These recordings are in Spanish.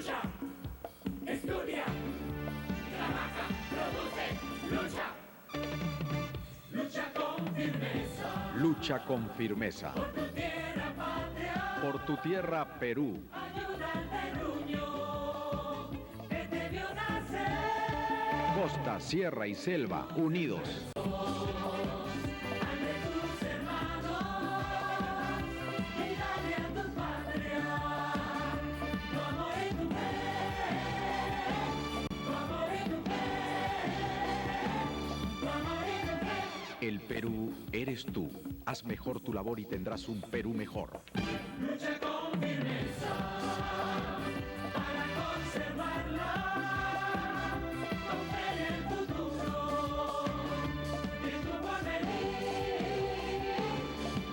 lucha, estudia, trabaja, produce, lucha. Lucha con firmeza. Lucha con firmeza. Por tu tierra patria. Por tu tierra Perú. Ayuda al terruño que te vio nacer. Costa, sierra y selva unidos. El Perú eres tú. Haz mejor tu labor y tendrás un Perú mejor. Lucha con firmeza para conservarla. Con fe en el futuro. En tu porvenir.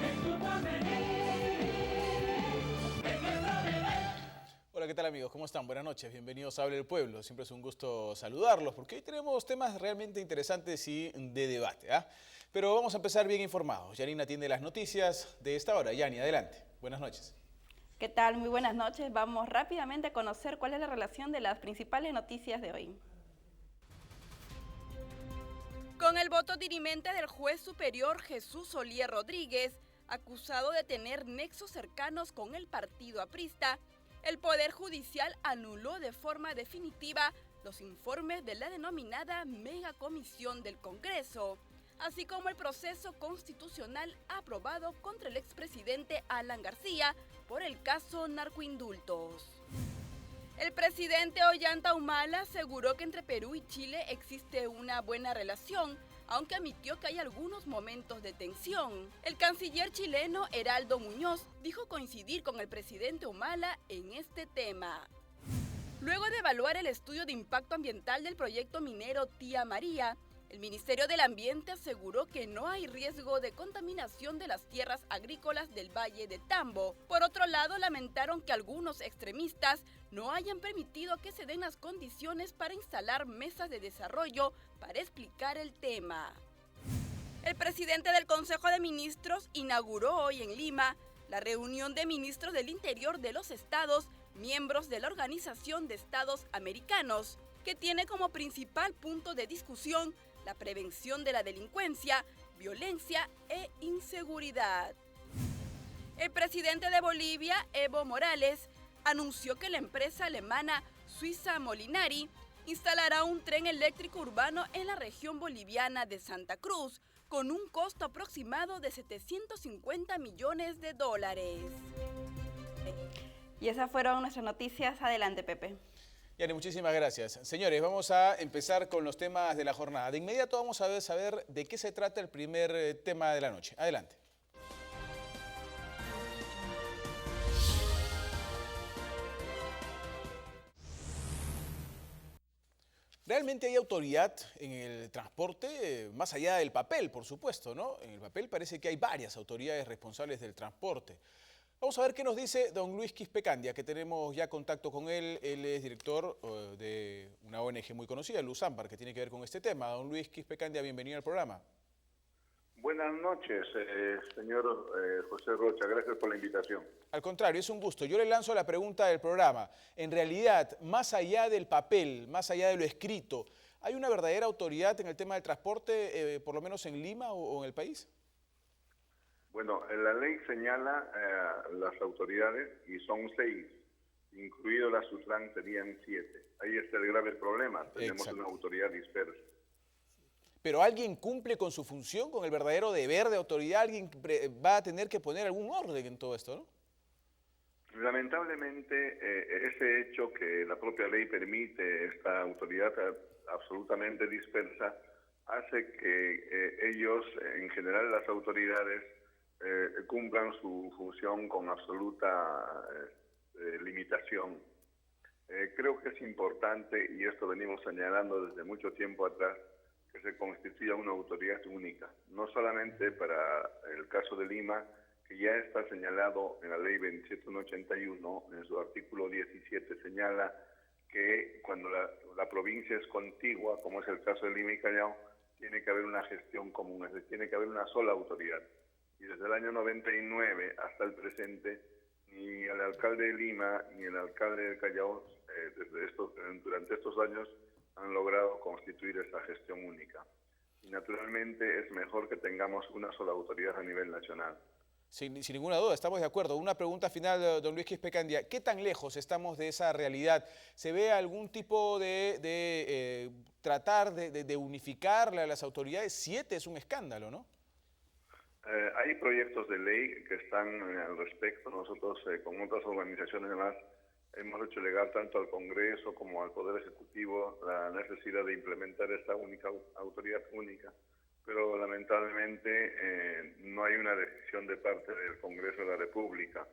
En tu porvenir. En nuestro deber. Hola, ¿qué tal amigos? ¿Cómo están? Buenas noches, bienvenidos a Hable el Pueblo. Siempre es un gusto saludarlos porque hoy tenemos temas realmente interesantes y de debate, ¿ah? Pero vamos a empezar bien informados. Yanina atiende las noticias de esta hora. Yani, adelante. Buenas noches. ¿Qué tal? Muy buenas noches. Vamos rápidamente a conocer cuál es la relación de las principales noticias de hoy. Con el voto dirimente del juez superior Jesús Olier Rodríguez, acusado de tener nexos cercanos con el partido aprista, el Poder Judicial anuló de forma definitiva los informes de la denominada Megacomisión del Congreso, así como el proceso constitucional aprobado contra el expresidente Alan García por el caso narcoindultos. El presidente Ollanta Humala aseguró que entre Perú y Chile existe una buena relación, aunque admitió que hay algunos momentos de tensión. El canciller chileno Heraldo Muñoz dijo coincidir con el presidente Humala en este tema. Luego de evaluar el estudio de impacto ambiental del proyecto minero Tía María, el Ministerio del Ambiente aseguró que no hay riesgo de contaminación de las tierras agrícolas del Valle de Tambo. Por otro lado, lamentaron que algunos extremistas no hayan permitido que se den las condiciones para instalar mesas de desarrollo para explicar el tema. El presidente del Consejo de Ministros inauguró hoy en Lima la reunión de ministros del Interior de los estados, miembros de la Organización de Estados Americanos, que tiene como principal punto de discusión la prevención de la delincuencia, violencia e inseguridad. El presidente de Bolivia, Evo Morales, anunció que la empresa alemana Suiza Molinari instalará un tren eléctrico urbano en la región boliviana de Santa Cruz, con un costo aproximado de $750 millones. Y esas fueron nuestras noticias. Adelante, Pepe. Yani, muchísimas gracias. Señores, vamos a empezar con los temas de la jornada. De inmediato vamos a saber de qué se trata el primer tema de la noche. Adelante. ¿Realmente hay autoridad en el transporte? Más allá del papel, por supuesto, ¿no? En el papel parece que hay varias autoridades responsables del transporte. Vamos a ver qué nos dice don Luis Quispecandia, que tenemos ya contacto con él. Él es director de una ONG muy conocida, Luzambar, que tiene que ver con este tema. Don Luis Quispecandia, bienvenido al programa. Buenas noches, señor José Rocha. Gracias por la invitación. Al contrario, es un gusto. Yo le lanzo la pregunta del programa. En realidad, más allá del papel, más allá de lo escrito, ¿hay una verdadera autoridad en el tema del transporte, por lo menos en Lima o en el país? Bueno, la ley señala las autoridades y son 6, incluido la SUTRAN serían 7. Ahí está el grave problema, tenemos Exacto. una autoridad dispersa. Pero ¿alguien cumple con su función, con el verdadero deber de autoridad? ¿Alguien va a tener que poner algún orden en todo esto, no? Lamentablemente, ese hecho que la propia ley permite esta autoridad absolutamente dispersa hace que ellos, en general las autoridades, cumplan su función con absoluta limitación. Creo que es importante, y esto venimos señalando desde mucho tiempo atrás, que se constituya una autoridad única, no solamente para el caso de Lima, que ya está señalado en la ley 27181, en su artículo 17 señala que cuando la provincia es contigua, como es el caso de Lima y Callao, tiene que haber una gestión común, es decir, tiene que haber una sola autoridad. Y desde el año 99 hasta el presente, Ni el alcalde de Lima ni el alcalde de Callao durante estos años han logrado constituir esta gestión única. Y naturalmente es mejor que tengamos una sola autoridad a nivel nacional. Sin ninguna duda, estamos de acuerdo. Una pregunta final, don Luis Quispecandia. ¿Qué tan lejos estamos de esa realidad? ¿Se ve algún tipo de tratar de unificar a las autoridades? 7 es un escándalo, ¿no? Hay proyectos de ley que están al respecto. Nosotros con otras organizaciones más hemos hecho llegar tanto al Congreso como al Poder Ejecutivo la necesidad de implementar esta autoridad única. Pero lamentablemente no hay una decisión de parte del Congreso de la República.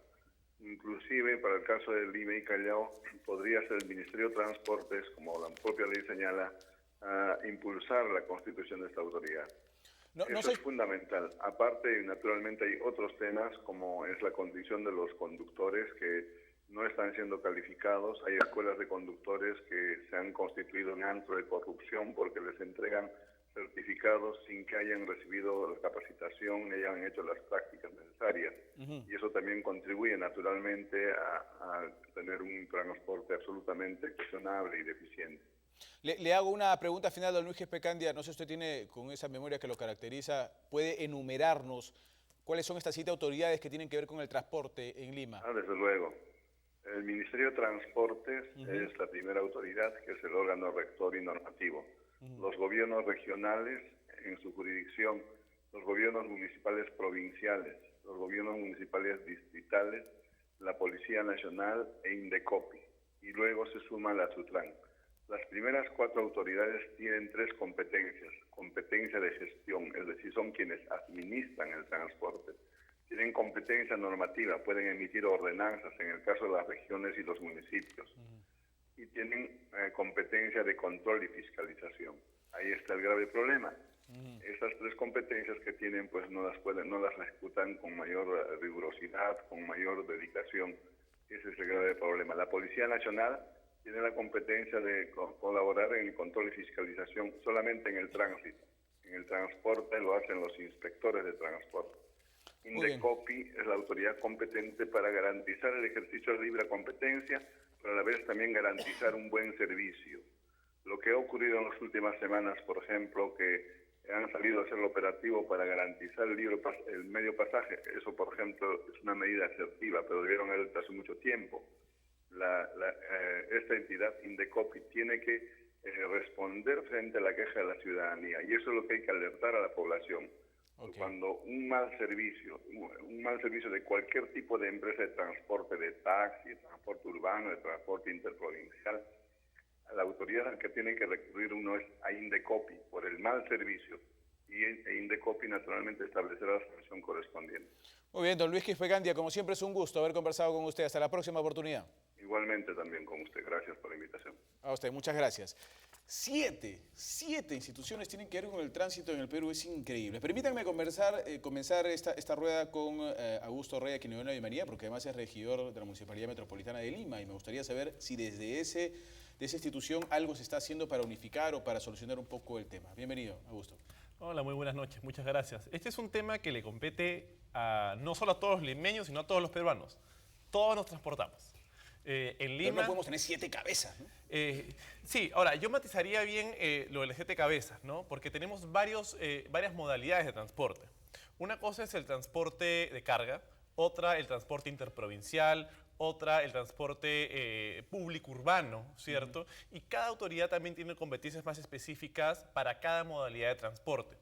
Inclusive para el caso de Lima y Callao podría ser el Ministerio de Transportes, como la propia ley señala, impulsar la constitución de esta autoridad. Eso es fundamental. Aparte, naturalmente hay otros temas como es la condición de los conductores que no están siendo calificados. Hay escuelas de conductores que se han constituido en antro de corrupción porque les entregan certificados sin que hayan recibido la capacitación ni hayan hecho las prácticas necesarias. Y eso también contribuye naturalmente a tener un transporte absolutamente cuestionable y deficiente. Le hago una pregunta final, don Luis Quispecandia. No sé si usted tiene, con esa memoria que lo caracteriza, puede enumerarnos cuáles son estas 7 autoridades que tienen que ver con el transporte en Lima. Desde luego. El Ministerio de Transportes es la primera autoridad, que es el órgano rector y normativo. Los gobiernos regionales en su jurisdicción, los gobiernos municipales provinciales, los gobiernos municipales distritales, la Policía Nacional e Indecopi. Y luego se suma la SUTRAN. Las primeras 4 autoridades tienen 3 competencias. Competencia de gestión, es decir, son quienes administran el transporte. Tienen competencia normativa, pueden emitir ordenanzas en el caso de las regiones y los municipios. Y tienen competencia de control y fiscalización. Ahí está el grave problema. Esas 3 competencias que tienen, pues no las ejecutan con mayor rigurosidad, con mayor dedicación. Ese es el grave problema. La Policía Nacional tiene la competencia de colaborar en el control y fiscalización solamente en el tránsito. En el transporte lo hacen los inspectores de transporte. Indecopi es la autoridad competente para garantizar el ejercicio de libre competencia, pero a la vez también garantizar un buen servicio. Lo que ha ocurrido en las últimas semanas, por ejemplo, que han salido a hacer el operativo para garantizar el medio pasaje, eso, por ejemplo, es una medida asertiva, pero debieron haber hecho hace mucho tiempo. Esta entidad, Indecopi, tiene que responder frente a la queja de la ciudadanía, y eso es lo que hay que alertar a la población. Cuando un mal servicio de cualquier tipo de empresa de transporte, de taxi, de transporte urbano, de transporte interprovincial, la autoridad al que tiene que recurrir uno es a Indecopi por el mal servicio, y Indecopi naturalmente establecerá la sanción correspondiente. Muy bien, don Luis Quispecandia, como siempre es un gusto haber conversado con usted. Hasta la próxima oportunidad. Igualmente también con usted. Gracias por la invitación. A usted, muchas gracias. 7 instituciones tienen que ver con el tránsito en el Perú, es increíble. Permítanme comenzar esta rueda con Augusto Rey, a quien le doy la bienvenida, porque además es regidor de la Municipalidad Metropolitana de Lima, y me gustaría saber si desde esa institución algo se está haciendo para unificar o para solucionar un poco el tema. Bienvenido, Augusto. Hola, muy buenas noches, muchas gracias. Este es un tema que le compete no solo a todos los limeños, sino a todos los peruanos. Todos nos transportamos. En Lima, pero no podemos tener 7 cabezas, ¿no? Sí, ahora, yo matizaría bien lo de las 7 cabezas, ¿no? Porque tenemos varias modalidades de transporte. Una cosa es el transporte de carga, otra el transporte interprovincial, otra el transporte público urbano, ¿cierto? Y cada autoridad también tiene competencias más específicas para cada modalidad de transporte.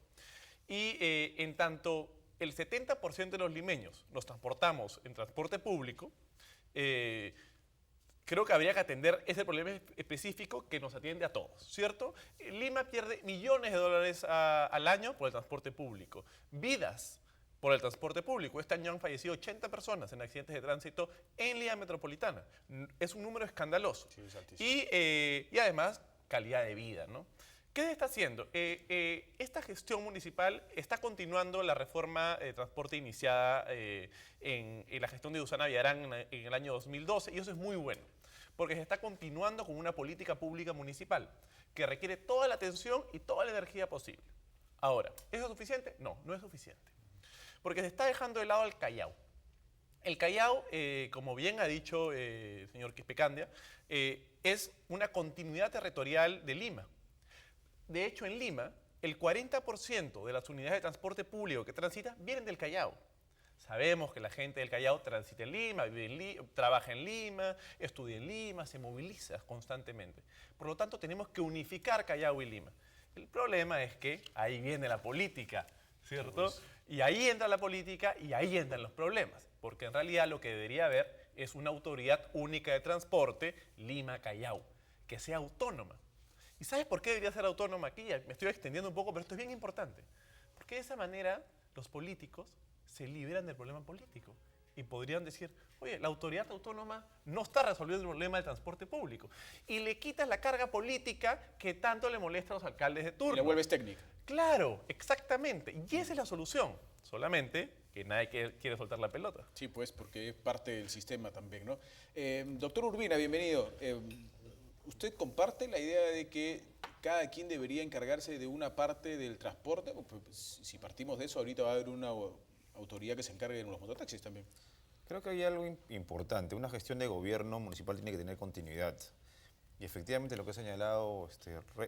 Y en tanto el 70% de los limeños nos transportamos en transporte público, creo que habría que atender ese problema específico que nos atiende a todos, ¿cierto? Lima pierde millones de dólares al año por el transporte público, vidas por el transporte público. Este año han fallecido 80 personas en accidentes de tránsito en Lima Metropolitana. Es un número escandaloso. Sí, es altísimo. Y además, calidad de vida, ¿no? ¿Qué se está haciendo? Esta gestión municipal está continuando la reforma de transporte iniciada en la gestión de Susana Villarán en el año 2012, y eso es muy bueno, porque se está continuando con una política pública municipal que requiere toda la atención y toda la energía posible. Ahora, ¿eso es suficiente? No, no es suficiente, porque se está dejando de lado al Callao. El Callao, como bien ha dicho el señor Quispecandia, es una continuidad territorial de Lima. De hecho, en Lima, el 40% de las unidades de transporte público que transitan vienen del Callao. Sabemos que la gente del Callao transita en Lima, vive en Lima, trabaja en Lima, estudia en Lima, se moviliza constantemente. Por lo tanto, tenemos que unificar Callao y Lima. El problema es que ahí viene la política, ¿cierto? Y ahí entra la política y ahí entran los problemas. Porque en realidad lo que debería haber es una autoridad única de transporte, Lima-Callao, que sea autónoma. ¿Y sabes por qué debería ser autónoma aquí? Me estoy extendiendo un poco, pero esto es bien importante. Porque de esa manera los políticos se liberan del problema político y podrían decir, oye, la autoridad autónoma no está resolviendo el problema del transporte público. Y le quitas la carga política que tanto le molesta a los alcaldes de turno. Y la vuelves técnica. Claro, exactamente. Y esa es la solución. Solamente que nadie quiere soltar la pelota. Sí, pues, porque es parte del sistema también, ¿no? Doctor Urbina, bienvenido. ¿Usted comparte la idea de que cada quien debería encargarse de una parte del transporte? Pues, si partimos de eso, ahorita va a haber una autoridad que se encargue de los mototaxis también. Creo que hay algo importante. Una gestión de gobierno municipal tiene que tener continuidad. Y efectivamente lo que ha señalado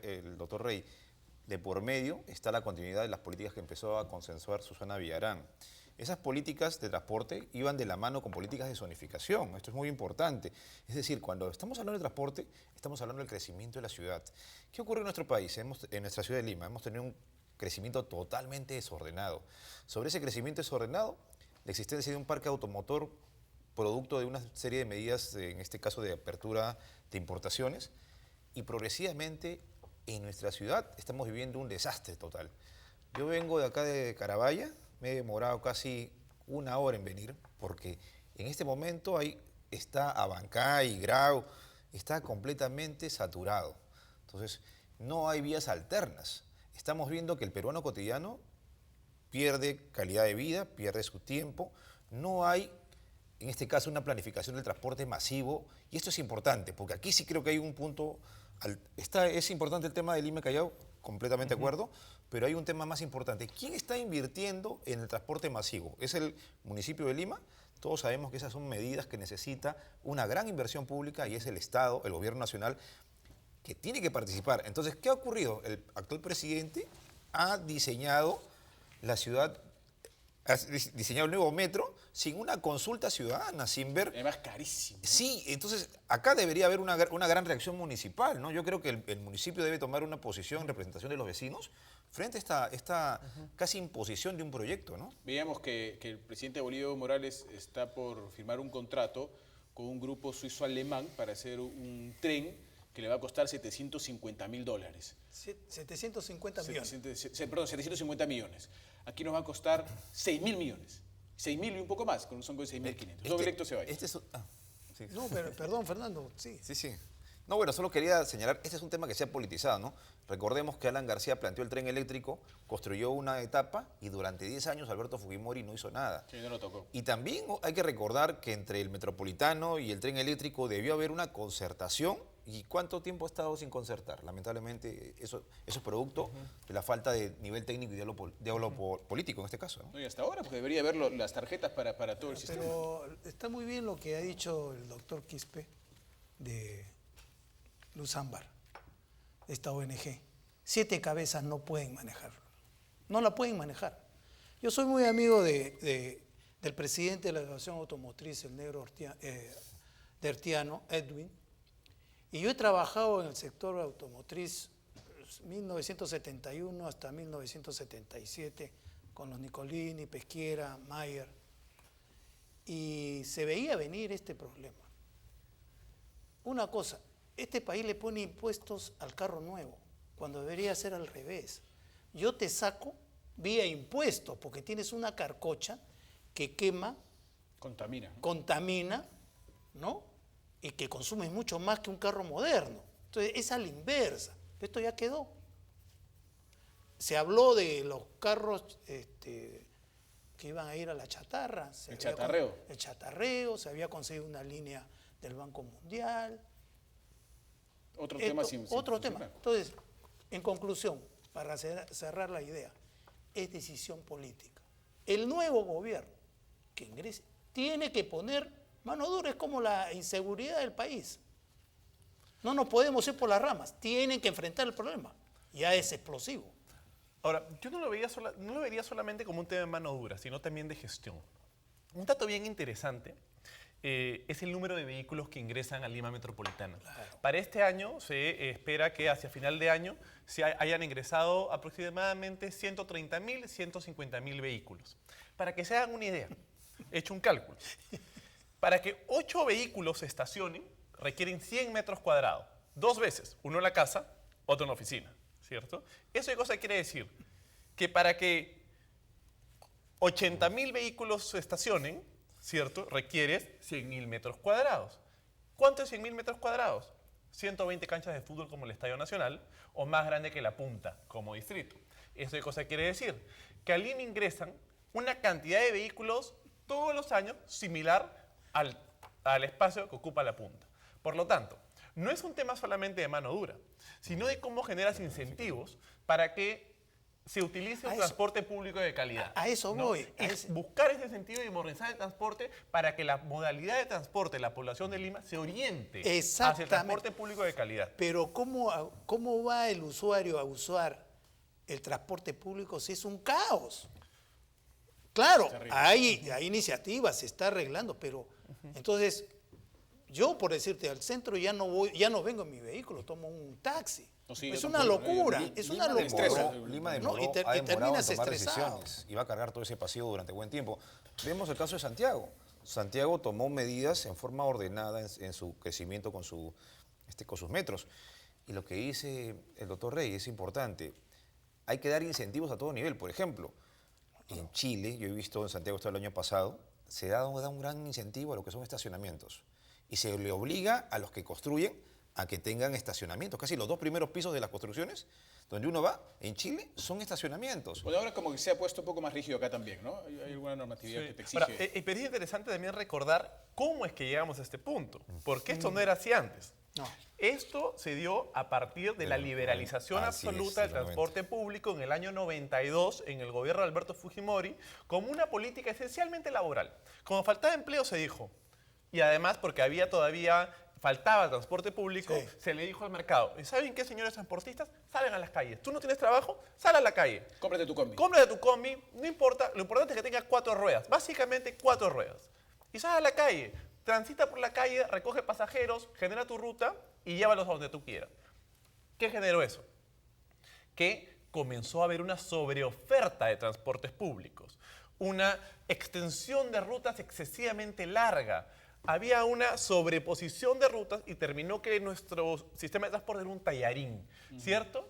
el doctor Rey, de por medio está la continuidad de las políticas que empezó a consensuar Susana Villarán. Esas políticas de transporte iban de la mano con políticas de zonificación. Esto es muy importante. Es decir, cuando estamos hablando de transporte, estamos hablando del crecimiento de la ciudad. ¿Qué ocurre en nuestro país? En nuestra ciudad de Lima hemos tenido un crecimiento totalmente desordenado. Sobre ese crecimiento desordenado, la existencia de un parque automotor producto de una serie de medidas, en este caso de apertura de importaciones, y progresivamente en nuestra ciudad estamos viviendo un desastre total. Yo vengo de acá de Carabaya, me he demorado casi una hora en venir, porque en este momento ahí está Abancay, Grau, está completamente saturado. Entonces, no hay vías alternas. Estamos viendo que el peruano cotidiano pierde calidad de vida, pierde su tiempo, no hay, en este caso, una planificación del transporte masivo, y esto es importante, porque aquí sí creo que hay un punto, es importante el tema de Lima y Callao, completamente de acuerdo, pero hay un tema más importante. ¿Quién está invirtiendo en el transporte masivo? ¿Es el municipio de Lima? Todos sabemos que esas son medidas que necesita una gran inversión pública y es el Estado, el gobierno nacional, que tiene que participar. Entonces, ¿qué ha ocurrido? El actual presidente ha diseñado la ciudad, ha diseñado el nuevo metro sin una consulta ciudadana, sin ver... Además, carísimo, ¿no? Sí, entonces acá debería haber una gran reacción municipal, ¿no? Yo creo que el municipio debe tomar una posición en representación de los vecinos frente a esta casi imposición de un proyecto, ¿no? Veíamos que el presidente Bolívar Morales está por firmar un contrato con un grupo suizo-alemán para hacer un tren que le va a costar $750.000. 750 millones. Perdón, 750 millones. Aquí nos va a costar 6.000 millones. 6.000 y un poco más, son con 6.500. Son directos se vayan. Sí. No, pero perdón, Fernando, sí. Sí. No, bueno, solo quería señalar, este es un tema que se ha politizado, ¿no? Recordemos que Alan García planteó el tren eléctrico, construyó una etapa y durante 10 años Alberto Fujimori no hizo nada. Sí, no lo tocó. Y también hay que recordar que entre el metropolitano y el tren eléctrico debió haber una concertación. ¿Y cuánto tiempo ha estado sin concertar? Lamentablemente eso es producto de la falta de nivel técnico y diálogo político en este caso, ¿no? No, y hasta ahora, porque debería haber las tarjetas para todo el sistema. Pero está muy bien lo que ha dicho el doctor Quispe de Luz Ámbar, esta ONG. 7 cabezas no pueden manejarlo. No la pueden manejar. Yo soy muy amigo del presidente de la Asociación Automotriz, el negro Dertiano, Edwin, y yo he trabajado en el sector automotriz 1971 hasta 1977 con los Nicolini, Pesquiera, Mayer, y se veía venir este problema. Una cosa, este país le pone impuestos al carro nuevo, cuando debería ser al revés. Yo te saco vía impuestos, porque tienes una carcocha que quema, contamina, ¿no? Y que consume mucho más que un carro moderno. Entonces, es a la inversa. Esto ya quedó. Se habló de los carros que iban a ir a la chatarra. El chatarreo. El chatarreo, se había conseguido una línea del Banco Mundial. Otro tema sin Otro funcionar. tema. Entonces, en conclusión, para cerrar la idea, es decisión política. El nuevo gobierno que ingrese tiene que poner mano dura, es como la inseguridad del país. No nos podemos ir por las ramas, tienen que enfrentar el problema. Ya es explosivo. Ahora, yo no lo vería solamente como un tema de mano dura, sino también de gestión. Un dato bien interesante es el número de vehículos que ingresan a Lima Metropolitana. Claro. Para este año se espera que hacia final de año se hayan ingresado aproximadamente 130.000, 150.000 vehículos. Para que se hagan una idea, he hecho un cálculo. Para que 8 vehículos se estacionen, requieren 100 metros cuadrados. 2 veces, uno en la casa, otro en la oficina, ¿cierto? ¿Eso qué cosa quiere decir? Que para que 80.000 vehículos se estacionen, ¿cierto? Requieres 100.000 metros cuadrados. ¿Cuánto es 100.000 metros cuadrados? 120 canchas de fútbol como el Estadio Nacional o más grande que La Punta como distrito. ¿Eso qué cosa quiere decir? Que a Lima ingresan una cantidad de vehículos todos los años similar al espacio que ocupa La Punta. Por lo tanto, no es un tema solamente de mano dura, sino de cómo generas incentivos para que se utilice un transporte público de calidad. A eso ¿no? voy. Es buscar ese sentido de modernizar el transporte para que la modalidad de transporte de la población de Lima se oriente hacia el transporte público de calidad. Pero ¿cómo va el usuario a usar el transporte público si es un caos? Claro, hay iniciativas, se está arreglando, pero entonces yo, por decirte, al centro ya no vengo en mi vehículo, tomo un taxi. No, sí, es yo una tampoco, locura, yo- es Lima una me estresa. locura. Lima ¿no? demoró, Y ha demorado en terminas tomar estresado. decisiones y va a cargar todo ese pasillo durante buen tiempo. Vemos el caso de Santiago. Santiago tomó medidas en forma ordenada en su crecimiento con sus metros. Y lo que dice el doctor Rey es importante. Hay que dar incentivos a todo nivel. Por ejemplo, en Chile, yo he visto en Santiago esto el año pasado, se da un gran incentivo a lo que son estacionamientos. Y se le obliga a los que construyen a que tengan estacionamientos. Casi los 2 primeros pisos de las construcciones, donde uno va, en Chile, son estacionamientos. Bueno, ahora como que se ha puesto un poco más rígido acá también, ¿no? Hay alguna normatividad que te exige. Ahora, pero es interesante también recordar cómo es que llegamos a este punto, porque esto no era así antes. No. Esto se dio a partir de la liberalización Así es, absoluta del totalmente. transporte público en el año 92 en el gobierno de Alberto Fujimori como una política esencialmente laboral. Como faltaba empleo se dijo, y además porque faltaba transporte público, Sí. se le dijo al mercado, ¿y saben qué, señores transportistas? Salen a las calles. Tú no tienes trabajo, sal a la calle. Cómprate tu combi. Cómprate tu combi, no importa, lo importante es que tenga 4 ruedas, básicamente 4 ruedas. Y sal a la calle, transita por la calle, recoge pasajeros, genera tu ruta y llévalos a donde tú quieras. ¿Qué generó eso? Que comenzó a haber una sobreoferta de transportes públicos, una extensión de rutas excesivamente larga. Había una sobreposición de rutas y terminó que nuestro sistema de transporte era un tallarín, ¿cierto?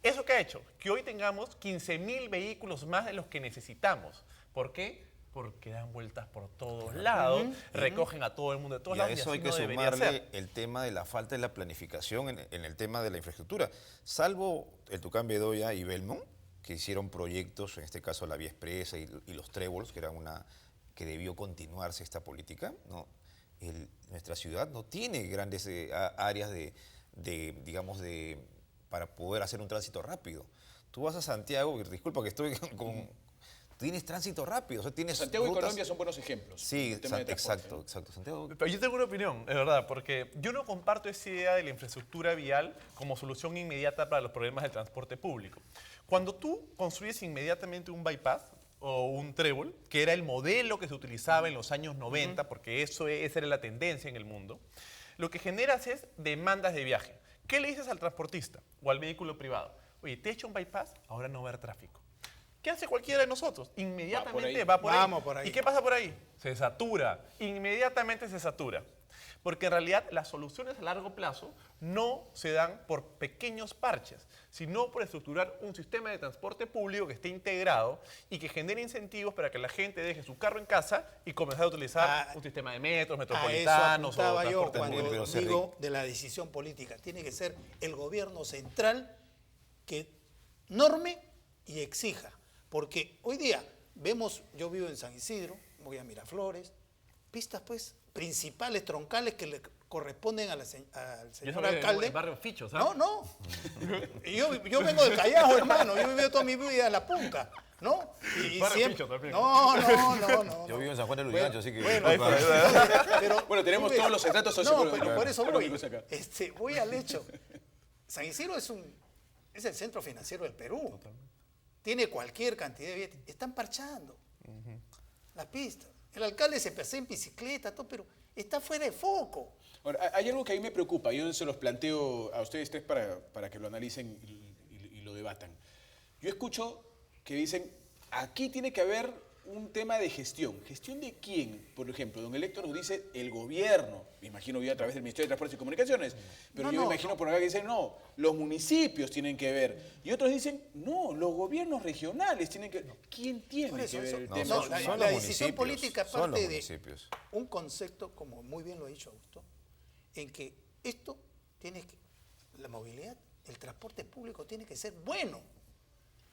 ¿Eso qué ha hecho? Que hoy tengamos 15.000 vehículos más de los que necesitamos. ¿Por qué? Porque dan vueltas por todos lados, recogen a todo el mundo de todos Y a lados. eso hay así que no debería sumarle ser. el tema de la falta de la planificación en el tema de la infraestructura. Salvo el Tucán Bedoya y Belmont, que hicieron proyectos, en este caso la Vía Expresa y los trébolos, que era que debió continuarse esta política, ¿no? Nuestra ciudad no tiene grandes áreas para poder hacer un tránsito rápido. Tú vas a Santiago, y disculpa que estoy tienes tránsito rápido, o sea, tienes Santiago y rutas- Colombia son buenos ejemplos. Sí, en el tema de transporte, exacto, ¿no? exacto. Santiago, Pero yo tengo una opinión, es verdad, porque yo no comparto esa idea de la infraestructura vial como solución inmediata para los problemas del transporte público. Cuando tú construyes inmediatamente un bypass o un trébol, que era el modelo que se utilizaba en los años 90, porque esa era la tendencia en el mundo, lo que generas es demandas de viaje. ¿Qué le dices al transportista o al vehículo privado? Oye, te he hecho un bypass, ahora no va a haber tráfico. ¿Qué hace cualquiera de nosotros? Inmediatamente va por ahí. Vamos por ahí. ¿Y qué pasa por ahí? Se satura. Inmediatamente se satura. Porque en realidad las soluciones a largo plazo no se dan por pequeños parches, sino por estructurar un sistema de transporte público que esté integrado y que genere incentivos para que la gente deje su carro en casa y comenzar a utilizar un sistema de metros, A eso metropolitanos o apuntaba yo transporte cuando público. Pero se digo de la decisión política. Tiene que ser el gobierno central que norme y exija. Porque hoy día yo vivo en San Isidro, voy a Miraflores, pistas pues principales, troncales que le corresponden al Yo señor soy alcalde. del barrio Ficho, ¿sabes? No, no. Yo vengo del Callao, hermano. Yo he vivido toda mi vida en La Punta, ¿no? Y Barrio siempre... Ficho también. No. Yo vivo en San Juan de Lurigancho, así que... Pero, Bueno, tenemos tú ves- todos los estratos No, socioeconómicos. pero por eso voy. económicos acá. Voy al hecho. San Isidro es el centro financiero del Perú. Tiene cualquier cantidad de billetes. Están parchando las pistas. El alcalde se pasea en bicicleta, todo, pero está fuera de foco. Ahora, hay algo que a mí me preocupa, yo se los planteo a ustedes tres para que lo analicen y lo debatan. Yo escucho que dicen, aquí tiene que haber un tema de gestión. ¿Gestión de quién? Por ejemplo, don Elector nos dice el gobierno, me imagino yo a través del Ministerio de Transportes y Comunicaciones, pero yo me imagino por acá que dicen, no, los municipios tienen que ver. Y otros dicen, no, los gobiernos regionales tienen que ver. ¿Quién tiene Por eso, que ver el No, tema? son la los decisión municipios, política son los parte de municipios. un concepto, como muy bien lo ha dicho Augusto, en que esto tiene que, la movilidad, el transporte público tiene que ser bueno.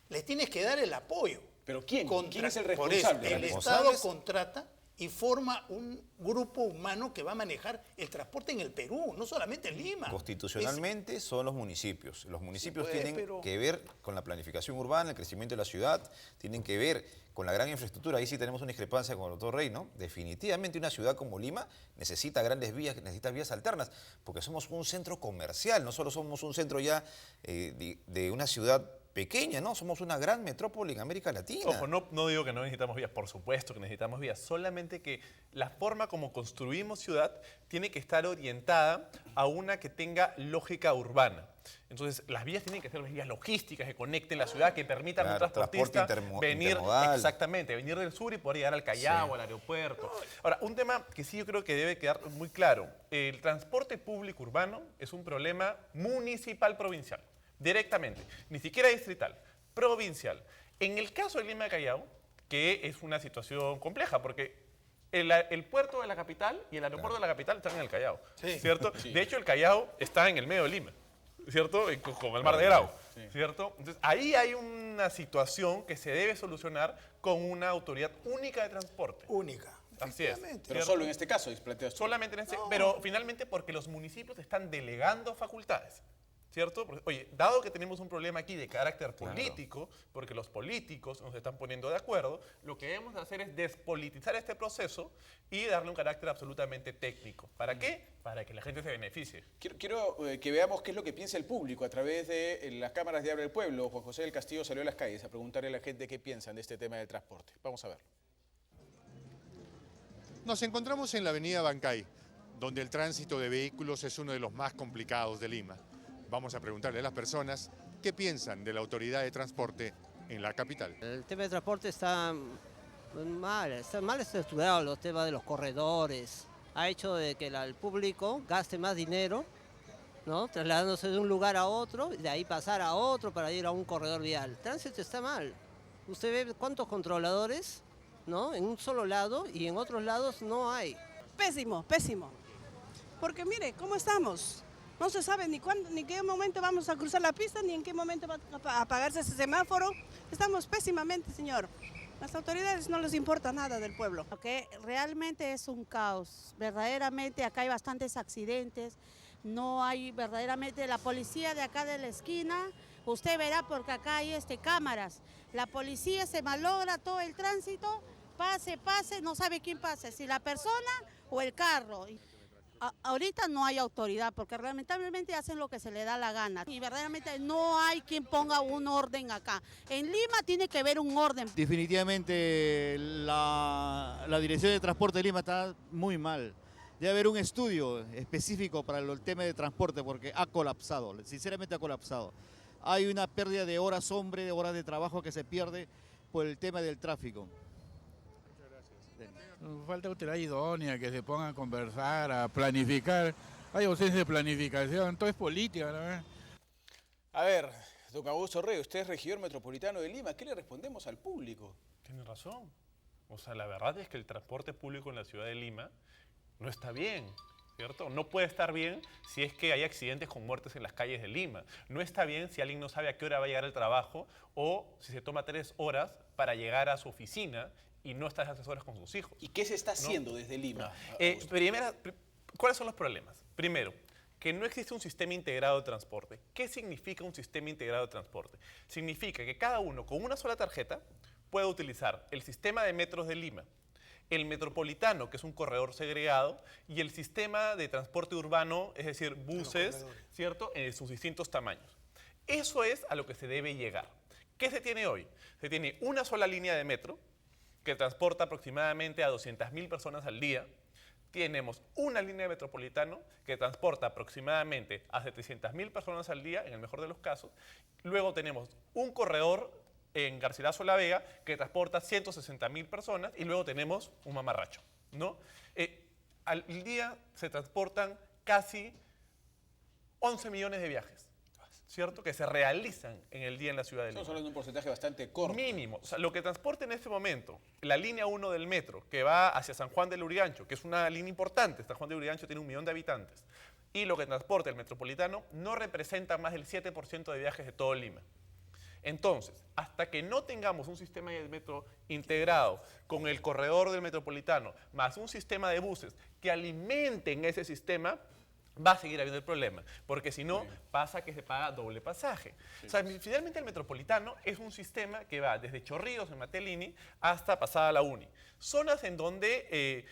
Le tienes que dar el apoyo. ¿Pero quién? ¿Quién es el Por eso, responsable? el Los Estado responsables- contrata y forma un grupo humano que va a manejar el transporte en el Perú, no solamente en Lima. Constitucionalmente son los municipios. Los municipios Sí, pues, tienen pero- que ver con la planificación urbana, el crecimiento de la ciudad, tienen que ver con la gran infraestructura. Ahí sí tenemos una discrepancia con el doctor Rey, ¿no? Definitivamente una ciudad como Lima necesita grandes vías, necesita vías alternas, porque somos un centro comercial, no solo somos un centro ya de una ciudad pequeña, ¿no? Somos una gran metrópoli en América Latina. Ojo, no digo que no necesitamos vías, por supuesto que necesitamos vías, solamente que la forma como construimos ciudad tiene que estar orientada a una que tenga lógica urbana. Entonces, las vías tienen que ser vías logísticas que conecten la ciudad, que permitan a un Claro, transportista transporte venir, intermodal. exactamente, venir del sur y poder llegar al Callao, Sí. al aeropuerto. Ahora, un tema que sí yo creo que debe quedar muy claro, el transporte público urbano es un problema municipal provincial. Directamente, ni siquiera distrital, provincial. En el caso de Lima Callao, que es una situación compleja, porque el puerto de la capital y el aeropuerto de la capital están en el Callao, ¿cierto? De hecho, el Callao está en el medio de Lima, ¿cierto? Con el Mar de Grau, ¿cierto? Entonces, ahí hay una situación que se debe solucionar con una autoridad única de transporte. Única. Así es. efectivamente. Pero solo en este caso, planteas tú. Solamente en este, pero finalmente porque los municipios están delegando facultades, ¿cierto? Porque, oye, dado que tenemos un problema aquí de carácter político, porque los políticos nos están poniendo de acuerdo, lo que debemos hacer es despolitizar este proceso y darle un carácter absolutamente técnico. ¿Para qué? Para que la gente se beneficie. Quiero que veamos qué es lo que piensa el público a través de las cámaras de Habla del Pueblo. Juan José del Castillo salió a las calles a preguntarle a la gente qué piensan de este tema del transporte. Vamos a ver. Nos encontramos en la avenida Bancay, donde el tránsito de vehículos es uno de los más complicados de Lima. Vamos a preguntarle a las personas qué piensan de la autoridad de transporte en la capital. El tema de transporte está mal estructurado, los temas de los corredores. Ha hecho de que el público gaste más dinero, ¿no? Trasladándose de un lugar a otro, y de ahí pasar a otro para ir a un corredor vial. El tránsito está mal. Usted ve cuántos controladores, ¿no? En un solo lado y en otros lados no hay. Pésimo, pésimo. Porque mire, ¿cómo estamos? No se sabe ni cuándo, ni qué momento vamos a cruzar la pista, ni en qué momento va a apagarse ese semáforo. Estamos pésimamente, señor. Las autoridades no les importa nada del pueblo. Que realmente es un caos. Verdaderamente acá hay bastantes accidentes. No hay verdaderamente la policía de acá de la esquina. Usted verá porque acá hay cámaras. La policía se malogra todo el tránsito. Pase, no sabe quién pasa, si la persona o el carro. Ahorita no hay autoridad porque lamentablemente hacen lo que se le da la gana y verdaderamente no hay quien ponga un orden acá. En Lima tiene que haber un orden. Definitivamente la Dirección de Transporte de Lima está muy mal. Debe haber un estudio específico para el tema de transporte porque ha colapsado, sinceramente ha colapsado. Hay una pérdida de horas hombre, de horas de trabajo que se pierde por el tema del tráfico. Falta autoridad idónea, que se pongan a conversar, a planificar. Hay ausencia de planificación, todo es política, ¿no? A ver, don Augusto Rey, usted es regidor metropolitano de Lima. ¿Qué le respondemos al público? Tiene razón. O sea, la verdad es que el transporte público en la ciudad de Lima no está bien, ¿cierto? No puede estar bien si es que hay accidentes con muertes en las calles de Lima. No está bien si alguien no sabe a qué hora va a llegar al trabajo o si se toma 3 horas para llegar a su oficina y no está esas horas con sus hijos. ¿Y qué se está haciendo desde Lima? ¿Cuáles son los problemas? Primero, que no existe un sistema integrado de transporte. ¿Qué significa un sistema integrado de transporte? Significa que cada uno con una sola tarjeta puede utilizar el sistema de metros de Lima, el metropolitano, que es un corredor segregado, y el sistema de transporte urbano, es decir, buses, ¿cierto?, en sus distintos tamaños. Eso es a lo que se debe llegar. ¿Qué se tiene hoy? Se tiene una sola línea de metro que transporta aproximadamente a 200.000 personas al día. Tenemos una línea de metropolitano que transporta aproximadamente a 700.000 personas al día, en el mejor de los casos. Luego tenemos un corredor en Garcilaso La Vega que transporta 160.000 personas y luego tenemos un mamarracho, ¿no? Al día se transportan casi 11 millones de viajes, ¿cierto?, que se realizan en el día en la ciudad de Lima. Estamos hablando de un porcentaje bastante corto. Mínimo. O sea, lo que transporta en este momento la línea 1 del metro, que va hacia San Juan del Urigancho, que es una línea importante, San Juan del Urigancho tiene 1 millón de habitantes, y lo que transporta el metropolitano no representa más del 7% de viajes de todo Lima. Entonces, hasta que no tengamos un sistema de metro integrado con el corredor del metropolitano, más un sistema de buses que alimenten ese sistema, va a seguir habiendo el problema, porque si no, pasa que se paga doble pasaje. Sí. O sea, finalmente el metropolitano es un sistema que va desde Chorrillos, en Matelini, hasta Pasada la Uni. Zonas en donde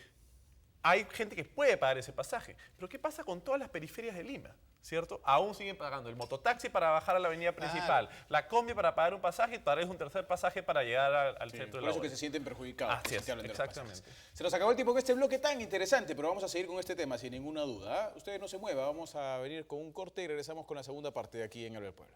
hay gente que puede pagar ese pasaje. Pero ¿qué pasa con todas las periferias de Lima? ¿Cierto? Aún siguen pagando el mototaxi para bajar a la avenida principal, la combi para pagar un pasaje y tal vez un tercer pasaje para llegar al centro de la Por eso obra. que se sienten perjudicados. Así es, exactamente. Se nos acabó el tiempo con este bloque tan interesante, pero vamos a seguir con este tema sin ninguna duda. Ustedes no se muevan, vamos a venir con un corte y regresamos con la segunda parte de aquí en El Pueblo.